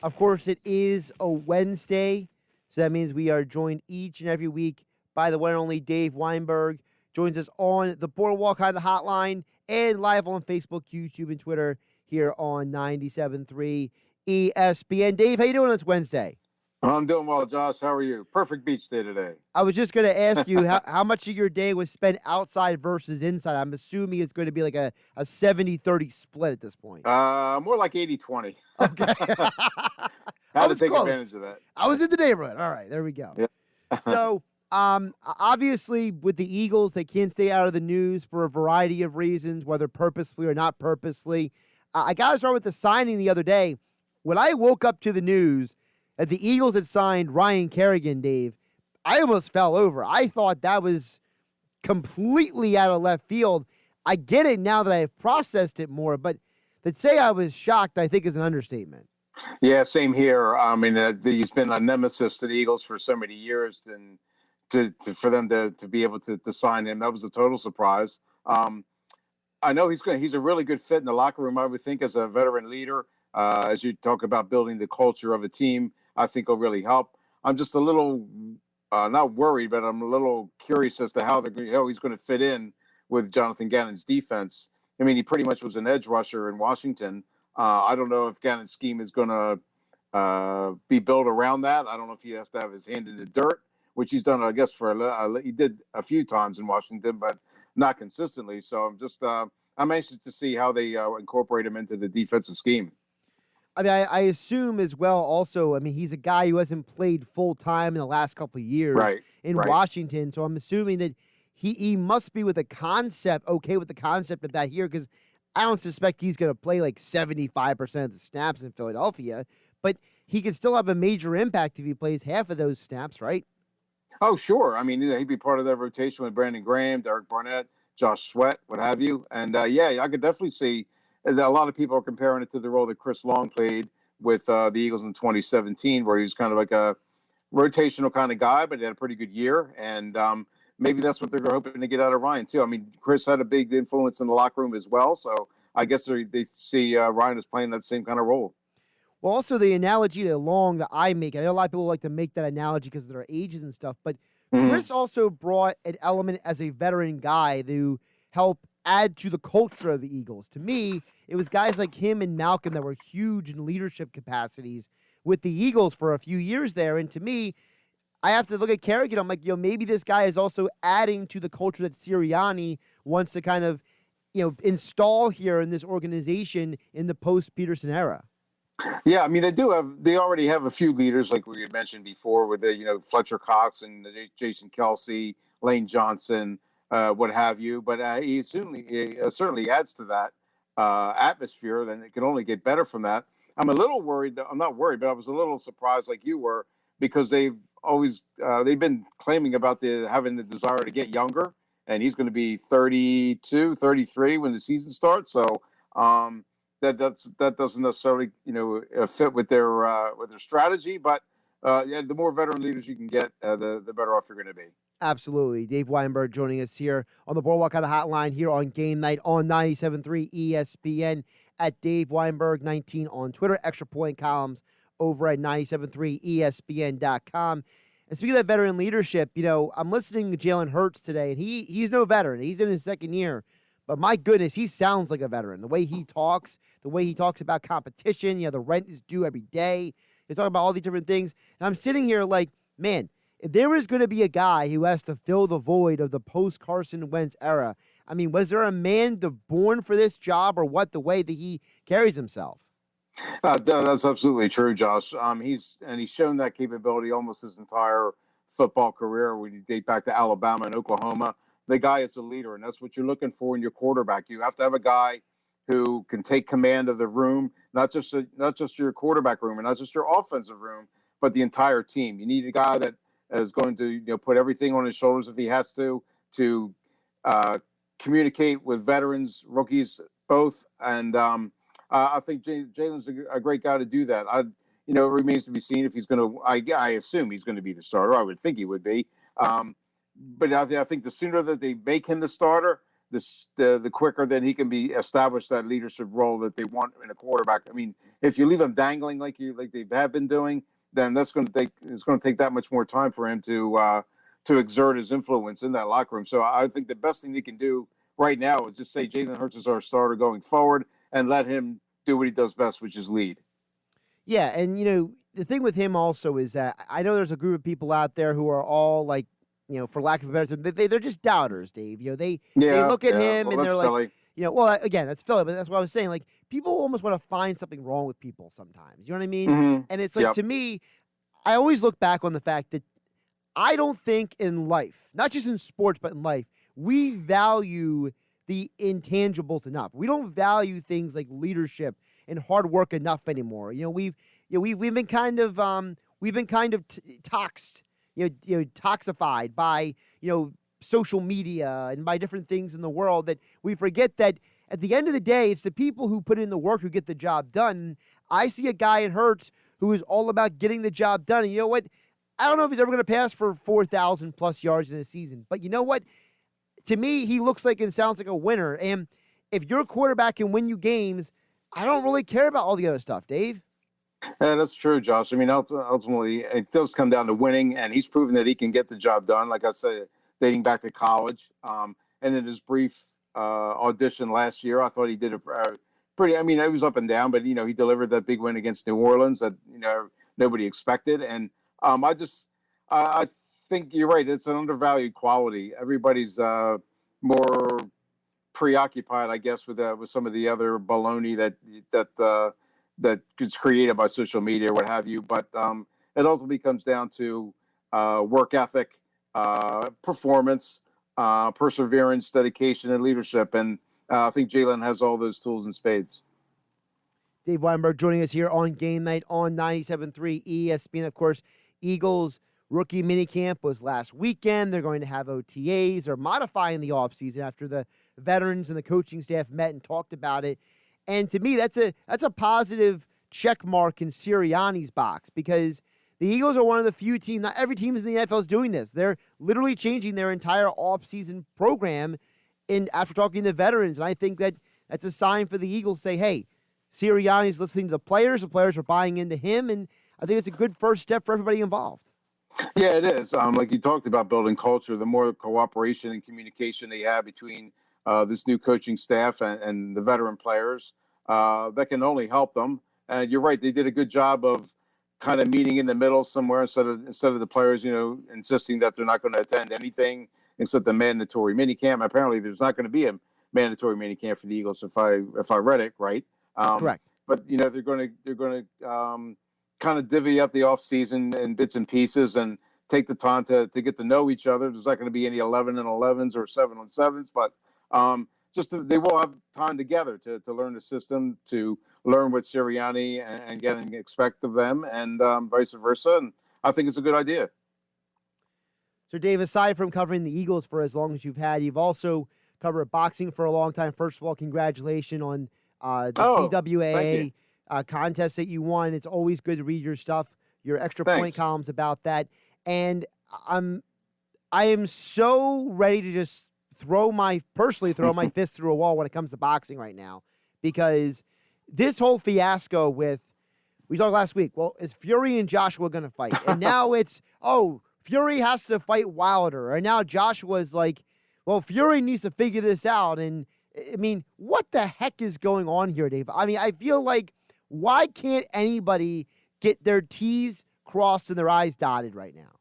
Of course, it is a Wednesday, so that means we are joined each and every week by the one and only Dave Weinberg. Joins us on the Boardwalk Hotline and live on Facebook, YouTube, and Twitter here on 97.3 ESPN. Dave, how you doing on this Wednesday? I'm doing well, Josh. How are you? Perfect beach day today. I was just going to ask you how much of your day was spent outside versus inside. I'm assuming it's going to be like a 70-30 split at this point. More like 80-20. Okay. Had to take advantage of that. I was in the neighborhood. All right, there we go. Yeah. So, obviously, with the Eagles, they can't stay out of the news for a variety of reasons, whether purposely or not purposely. I got to start with the signing the other day. When I woke up to the news that the Eagles had signed Ryan Kerrigan, Dave, I almost fell over. I thought that was completely out of left field. I get it now that I have processed it more, but to say I was shocked, I think, is an understatement. Yeah, same here. I mean, he's been a nemesis to the Eagles for so many years, and for them to be able to sign him, that was a total surprise. I know he's a really good fit in the locker room, I would think, as a veteran leader. As you talk about building the culture of a team, I think will really help. I'm just a little not worried, but I'm a little curious as to how he's going to fit in with Jonathan Gannon's defense. I mean, he pretty much was an edge rusher in Washington. I don't know if Gannon's scheme is going to be built around that. I don't know if he has to have his hand in the dirt, which he's done, I guess, he did a few times in Washington, but not consistently. So I'm anxious to see how they incorporate him into the defensive scheme. I mean, I assume as well also, I mean, he's a guy who hasn't played full-time in the last couple of years in Washington, so I'm assuming that he must be okay with the concept of that here, because I don't suspect he's going to play like 75% of the snaps in Philadelphia, but he could still have a major impact if he plays half of those snaps, right? Oh, sure. I mean, he'd be part of that rotation with Brandon Graham, Derek Barnett, Josh Sweat, what have you. And, yeah, I could definitely see that a lot of people are comparing it to the role that Chris Long played with the Eagles in 2017, where he was kind of like a rotational kind of guy, but he had a pretty good year. And maybe that's what they're hoping to get out of Ryan, too. I mean, Chris had a big influence in the locker room as well. So I guess they see Ryan as playing that same kind of role. Well, also the analogy to Long that I make, I know a lot of people like to make that analogy because of their ages and stuff, but Chris also brought an element as a veteran guy to help add to the culture of the Eagles. To me, it was guys like him and Malcolm that were huge in leadership capacities with the Eagles for a few years there. And to me, I have to look at Kerrigan. I'm like, maybe this guy is also adding to the culture that Sirianni wants to kind of, install here in this organization in the post-Peterson era. Yeah, I mean, they already have a few leaders, like we had mentioned before, with Fletcher Cox and Jason Kelsey, Lane Johnson, what have you. But he certainly adds to that atmosphere. Then it can only get better from that. I'm a little worried. I'm not worried, but I was a little surprised, like you were, because they've been claiming about having the desire to get younger, and he's going to be 32, 33 when the season starts. So that doesn't necessarily fit with their strategy. But yeah, the more veteran leaders you can get, the better off you're going to be. Absolutely. Dave Weinberg joining us here on the Boardwalk Hotline here on Game Night on 97.3 ESPN at Dave Weinberg 19 on Twitter. Extra point columns over at 97.3ESPN.com. And speaking of that veteran leadership, I'm listening to Jalen Hurts today, and he's no veteran. He's in his second year. But my goodness, he sounds like a veteran. The way he talks about competition, the rent is due every day. He's talking about all these different things. And I'm sitting here like, man, if there was going to be a guy who has to fill the void of the post-Carson Wentz era, I mean, was there a man born for this job, or what, the way that he carries himself? That's absolutely true, Josh. He's shown that capability almost his entire football career. When you date back to Alabama and Oklahoma, the guy is a leader, and that's what you're looking for in your quarterback. You have to have a guy who can take command of the room, not just your quarterback room and not just your offensive room, but the entire team. You need a guy that is going to put everything on his shoulders if he has to communicate with veterans, rookies, both. And I think Jalen's a great guy to do that. It remains to be seen if he's going to. I assume he's going to be the starter. I would think he would be. But I think the sooner that they make him the starter, the quicker that he can be established that leadership role that they want in a quarterback. I mean, if you leave him dangling like they have been doing, then it's going to take that much more time for him to exert his influence in that locker room. So I think the best thing they can do right now is just say Jalen Hurts is our starter going forward and let him do what he does best, which is lead. Yeah, and the thing with him also is that I know there's a group of people out there who are all like, for lack of a better term, they're just doubters, Dave. They look at him and they're like, well, again, that's Philly, but that's what I was saying. Like, people almost want to find something wrong with people sometimes. You know what I mean? Mm-hmm. And it's like, to me, I always look back on the fact that I don't think in life, not just in sports, but in life, we value the intangibles enough. We don't value things like leadership and hard work enough anymore. We've been kind of toxified by social media and by different things in the world, that we forget that at the end of the day, it's the people who put in the work who get the job done. I see a guy in Hurts who is all about getting the job done. And you know what? I don't know if he's ever going to pass for 4,000 plus yards in a season, but you know what? To me, he looks like and sounds like a winner. And if your quarterback can win you games, I don't really care about all the other stuff, Dave. Yeah, that's true, Josh. I mean, ultimately, it does come down to winning, and he's proven that he can get the job done. Like I said, dating back to college, and in his brief audition last year, I thought he did a pretty. I mean, it was up and down, but he delivered that big win against New Orleans that nobody expected, and I think you're right. It's an undervalued quality. Everybody's more preoccupied, I guess, with some of the other baloney that gets created by social media or what have you. But it ultimately comes down to work ethic, performance, perseverance, dedication, and leadership. And I think Jalen has all those tools in spades. Dave Weinberg joining us here on Game Night on 97.3 ESPN. Of course, Eagles rookie minicamp was last weekend. They're going to have OTAs. They're modifying the offseason after the veterans and the coaching staff met and talked about it. And to me, that's a positive check mark in Sirianni's box, because the Eagles are one of the few teams, not every team in the NFL is doing this. They're literally changing their entire offseason program after talking to veterans. And I think that's a sign for the Eagles to say, hey, Sirianni's listening to the players are buying into him, and I think it's a good first step for everybody involved. Yeah, it is. Like you talked about building culture, the more cooperation and communication they have between this new coaching staff and the veteran players, that can only help them. And you're right, they did a good job of kind of meeting in the middle somewhere instead of the players, insisting that they're not going to attend anything except the mandatory minicamp. Apparently, there's not going to be a mandatory minicamp for the Eagles if I read it right. Correct. But they're going to kind of divvy up the offseason in bits and pieces and take the time to get to know each other. There's not going to be any 11-on-11s or 7-on-7s, but they will have time together to learn the system, to learn what Sirianni and expect of them, and vice versa. And I think it's a good idea. So, Dave, aside from covering the Eagles for as long as you've also covered boxing for a long time. First of all, congratulations on the PWAA contest that you won. It's always good to read your stuff, your extra point columns about that. And I am so ready to just throw my fist through a wall when it comes to boxing right now, because this whole fiasco we talked last week, well, is Fury and Joshua going to fight? And now it's, Fury has to fight Wilder. And now Joshua's like, well, Fury needs to figure this out. And I mean, what the heck is going on here, Dave? I mean, I feel like, why can't anybody get their T's crossed and their I's dotted right now?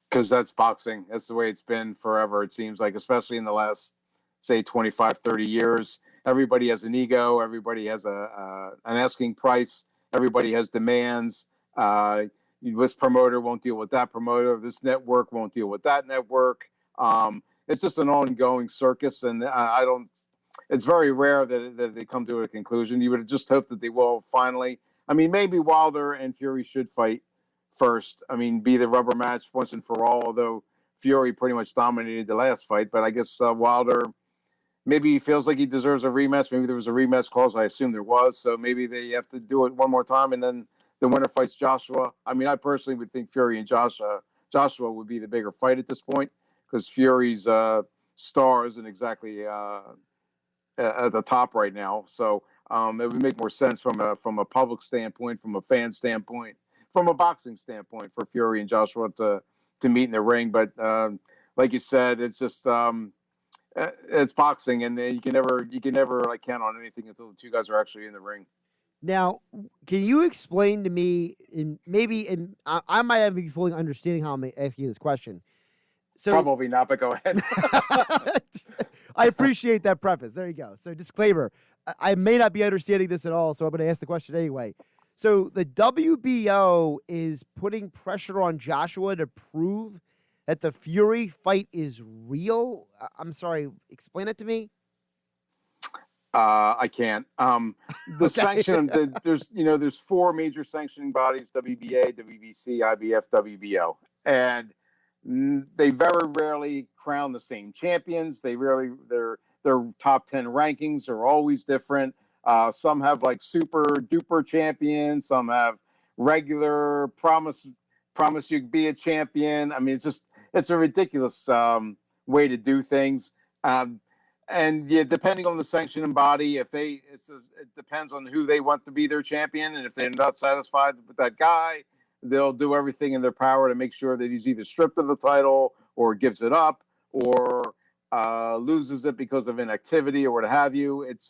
Because that's boxing. That's the way it's been forever, it seems like, especially in the last, say, 25, 30 years. Everybody has an ego. Everybody has an asking price. Everybody has demands. This promoter won't deal with that promoter. This network won't deal with that network. It's just an ongoing circus, and it's very rare that they come to a conclusion. You would just hope that they will finally. I mean, maybe Wilder and Fury should fight first. I mean, be the rubber match once and for all, although Fury pretty much dominated the last fight. But I guess Wilder, maybe he feels like he deserves a rematch. Maybe there was a rematch clause. I assume there was. So maybe they have to do it one more time, and then the winner fights Joshua. I mean, I personally would think Fury and Joshua would be the bigger fight at this point, because Fury's stars and exactly at the top right now. So it would make more sense from a public standpoint, from a fan standpoint, from a boxing standpoint for Fury and Joshua to meet in the ring. But like you said, it's just it's boxing, and you can never like count on anything until the two guys are actually in the ring. Now, can you explain to me, I might not be fully understanding how I'm asking you this question. So probably not, but go ahead. I appreciate that preface. There you go. So disclaimer, I may not be understanding this at all, so I'm going to ask the question anyway. So the WBO is putting pressure on Joshua to prove that the Fury fight is real. I'm sorry, explain it to me. I can't. The sanction, there's four major sanctioning bodies: WBA, WBC, IBF, WBO, and they very rarely crown the same champions. Their top 10 rankings are always different. Some have like super duper champions. Some have regular promise you be a champion. I mean, it's a ridiculous way to do things. And yeah, depending on the sanctioning body, it depends on who they want to be their champion. And if they're not satisfied with that guy, they'll do everything in their power to make sure that he's either stripped of the title or gives it up or loses it because of inactivity or what have you. It's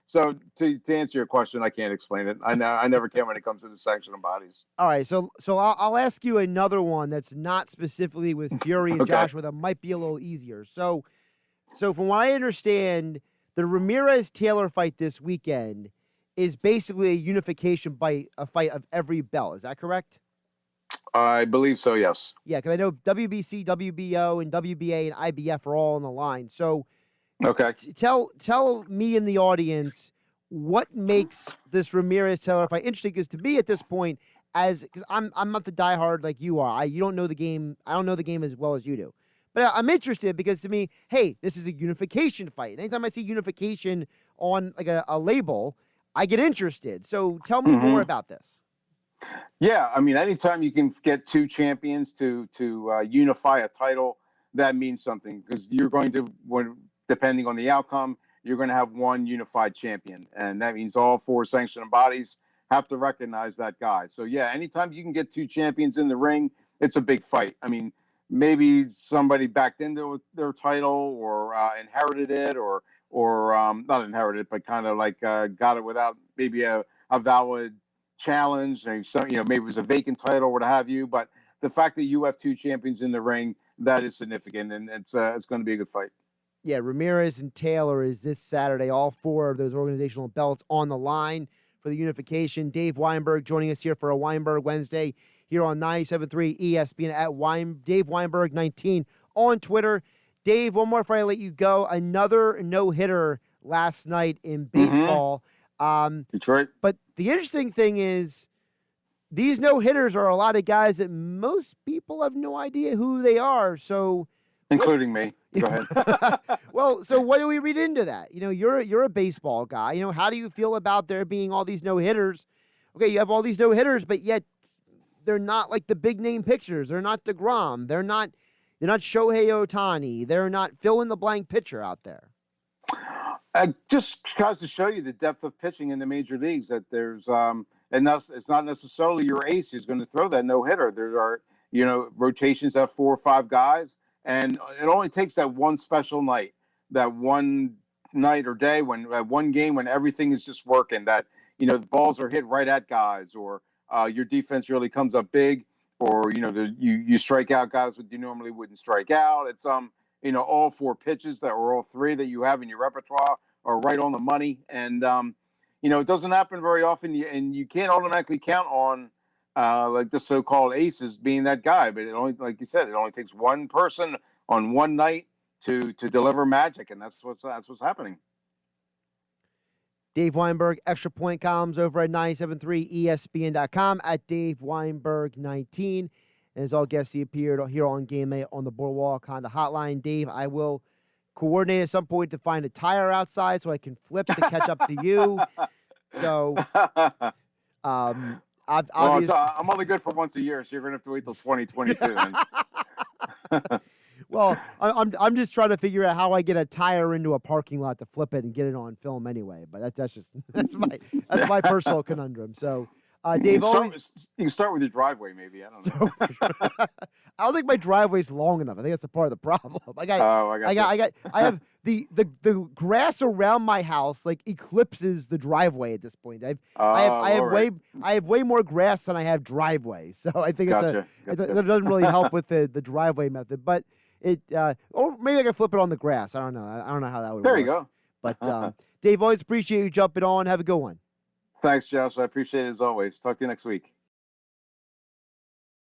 so to answer your question, I can't explain it. I never can when it comes to the sanctioning bodies. All right, so I'll ask you another one that's not specifically with Fury and Okay. Joshua that might be a little easier. So from what I understand, the Ramirez-Taylor fight this weekend is basically a unification fight, a fight of every belt. Is that correct? I believe so, yes. Yeah, because I know WBC, WBO, and WBA and IBF are all on the line. So Okay. tell me and the audience what makes this Ramirez-Taylor fight interesting. Because to me at this point, because I'm not the diehard like you are. You don't know the game. I don't know the game as well as you do. But I'm interested because to me, hey, this is a unification fight. Anytime I see unification on like a label, I get interested. So tell me more about this. Yeah, I mean, anytime you can get two champions to unify a title, that means something because you're going to, depending on the outcome, you're going to have one unified champion, and that means all four sanctioning bodies have to recognize that guy. So yeah, anytime you can get two champions in the ring, it's a big fight. I mean, maybe somebody backed into their title or inherited it or not inherited, but kind of like got it without maybe a valid challenge. Maybe maybe it was a vacant title or what have you. But the fact that you have two champions in the ring, that is significant, and it's going to be a good fight. Yeah, Ramirez and Taylor is this Saturday. All four of those organizational belts on the line for the unification. Dave Weinberg joining us here for a Weinberg Wednesday here on 97.3 ESPN at Dave Weinberg 19 on Twitter. Dave, one more before I let you go. Another no-hitter last night in baseball. Detroit. But the interesting thing is these no-hitters are a lot of guys that most people have no idea who they are. So, including me. Go ahead. Well, so what do we read into that? You're a baseball guy. how do you feel about there being all these no-hitters? Okay, you have all these no-hitters, but yet they're not like the big name pictures. They're not DeGrom. They're not Shohei Ohtani. They're not fill in the blank pitcher out there. Just because to show you the depth of pitching in the major leagues, that there's and it's not necessarily your ace who's going to throw that no hitter. There are rotations of 4 or 5 guys, and it only takes that one special night, that one night or day when one game when everything is just working. That the balls are hit right at guys, or your defense really comes up big, or you strike out guys that you normally wouldn't strike out. It's all 4 pitches or all 3 that you have in your repertoire are right on the money. And, it doesn't happen very often, and you can't automatically count on like the so-called aces being that guy. But it only, like you said, it only takes one person on one night to deliver magic, and that's what's happening. Dave Weinberg, Extra Point columns over at 973ESPN.com at Dave Weinberg 19. And as all guests, he appeared here on Game A on the Boardwalk Honda Hotline. Dave, I will coordinate at some point to find a tire outside so I can flip to catch up to you. So, I'm only good for once a year, so you're going to have to wait till 2022. Well, I'm just trying to figure out how I get a tire into a parking lot to flip it and get it on film anyway. But that's just that's my personal conundrum. So, Dave, you can start with your driveway, maybe. I don't know. I don't think my driveway's long enough. I think that's a part of the problem. I have the grass around my house like eclipses the driveway at this point. I have way more grass than I have driveway. So I think Gotcha. it doesn't really help with the driveway method. But or maybe I can flip it on the grass. I don't know. I don't know how that would work. There you go. But Dave, always appreciate you jumping on. Have a good one. Thanks, Josh. I appreciate it as always. Talk to you next week.